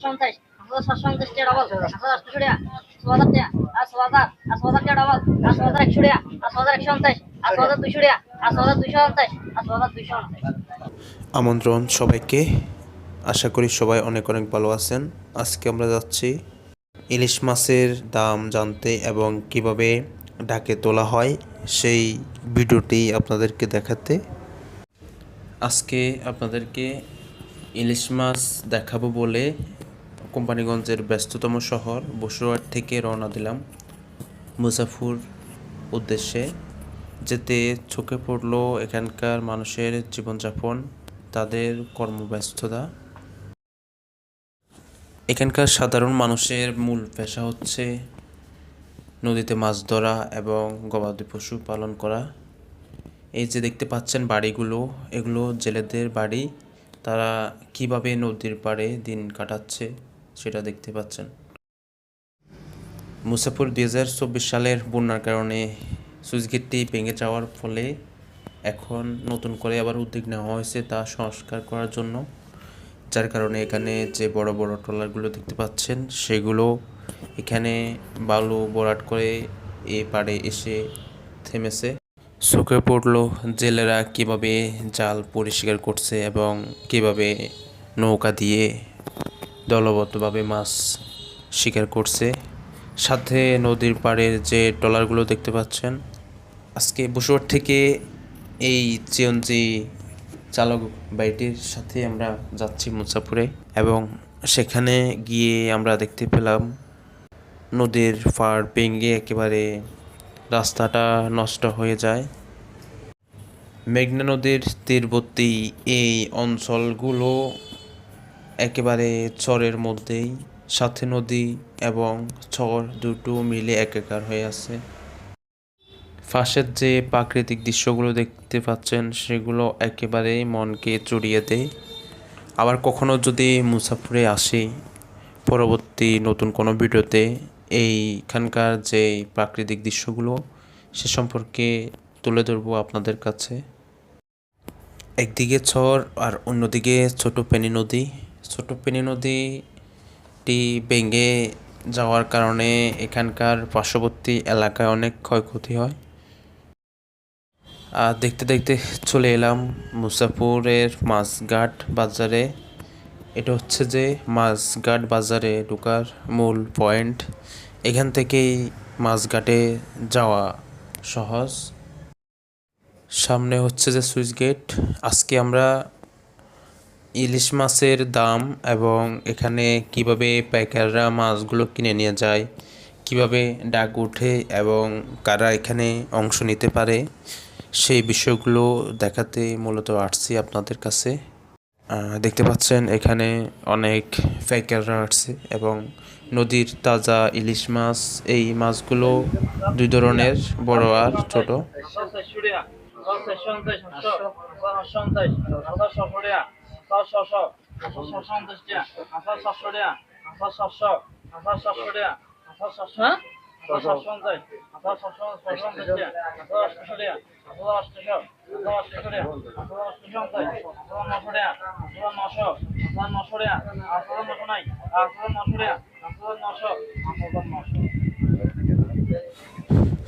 সন্তাইশ 750 টাকা ডবল 880 টাকা 6000 টাকা 8000 টাকা ডবল 8100 টাকা 8129 8200 টাকা 8229 8229। আমন্ত্রণ সবাইকে। আশা করি সবাই অনেক অনেক ভালো আছেন। আজকে আমরা যাচ্ছি ইলিশ মাছের দাম জানতে এবং কিভাবে ঢাকে তোলা হয় সেই ভিডিওটি আপনাদেরকে দেখাতে। আজকে আপনাদেরকে ইলিশ মাছ দেখাবো বলে কোম্পানিগঞ্জের ব্যস্ততম শহর বসুরহাট থেকে রওনা দিলাম মুজাফর উদ্দেশ্যে। যেতে চোখে পড়ল এখানকার মানুষের জীবনযাপন, তাদের কর্মব্যস্ততা। এখানকার সাধারণ মানুষের মূল পেশা হচ্ছে নদীতে মাছ ধরা এবং গবাদি পশু পালন করা। এই যে দেখতে পাচ্ছেন বাড়িগুলো, এগুলো জেলেদের বাড়ি। তারা কিভাবে নদীর পাড়ে দিন কাটাচ্ছে সেটা দেখতে পাচ্ছেন। মুসাফর 2024 সালের বন্যার কারণে সুইচ গেটটি ভেঙে যাওয়ার ফলে এখন নতুন করে আবার উদ্যোগ নেওয়া হয়েছে তা সংস্কার করার জন্য। যার কারণে এখানে যে বড় বড় ট্রলারগুলো দেখতে পাচ্ছেন সেগুলো এখানে বালু ভরাট করে এ পাড়ে এসে থেমেছে। চোখে পড়ল জেলেরা কিভাবে জাল পরিষ্কার করছে এবং কিভাবে নৌকা দিয়ে দলবদ্ধভাবে মাছ শিকার করছে। সাথে নদীর পাড়ের যে ট্রলারগুলো দেখতে পাচ্ছেন। আজকে বসুরহাট থেকে এই সিএনজি চালক বাইটির সাথে আমরা যাচ্ছি মুসাফরে এবং সেখানে গিয়ে আমরা দেখতে পেলাম নদীর পাড় ভেঙে একেবারে রাস্তাটা নষ্ট হয়ে যায়। মেঘনা নদীর তীরবর্তী এই অঞ্চলগুলো একেবারে চরের মধ্যেই, সাথে নদী এবং চর দুটো মিলে একাকার হয়ে আছে। পাশের যে প্রাকৃতিক দৃশ্যগুলো দেখতে পাচ্ছেন সেগুলো একেবারেই মনকে জড়িয়ে দেয়। আবার কখনো যদি মুসাফরে আসি পরবর্তী নতুন কোনো ভিডিওতে এইখানকার যে প্রাকৃতিক দৃশ্যগুলো সে সম্পর্কে তুলে ধরবো আপনাদের কাছে। একদিকে চর আর অন্যদিকে ছোট ফেনী নদী। ছোট ফেনী নদীটি ভেঙে যাওয়ার কারণে এখানকার পার্শ্ববর্তী এলাকায় অনেক ক্ষয়ক্ষতি হয়। আর দেখতে দেখতে চলে এলাম মুসাফরের মাছঘাট বাজারে। এটা হচ্ছে যে মাছঘাট বাজারে ঢোকার মূল পয়েন্ট। এখান থেকেই মাছঘাটে যাওয়া সহজ। সামনে হচ্ছে যে সুইচ গেট। আজকে আমরা ইলিশ মাছের দাম এবং এখানে কিভাবে পাইকাররা মাছগুলো কিনে নিয়ে যায়, কিভাবে ডাক ওঠে এবং কারা এখানে অংশ নিতে পারে সেই বিষয়গুলো দেখাতে মূলত আসছি আপনাদের কাছে। দেখতে পাচ্ছেন এখানে অনেক পাইকাররা আসছে এবং নদীর তাজা ইলিশ মাছ, এই মাছগুলো দুই ধরনের, বড় আর ছোট।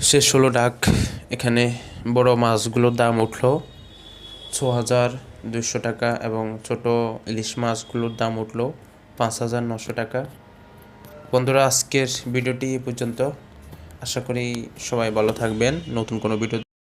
শেষ হলো ডাক। এখানে বড় মাছগুলোর দাম উঠলো 6200 টাকা এবং ছোট ইলিশ মাছগুলোর দাম উঠলো 5900 টাকা। বন্ধুরা, আজকের ভিডিওটি এ পর্যন্ত। আশা করি সবাই ভালো থাকবেন। নতুন কোনো ভিডিও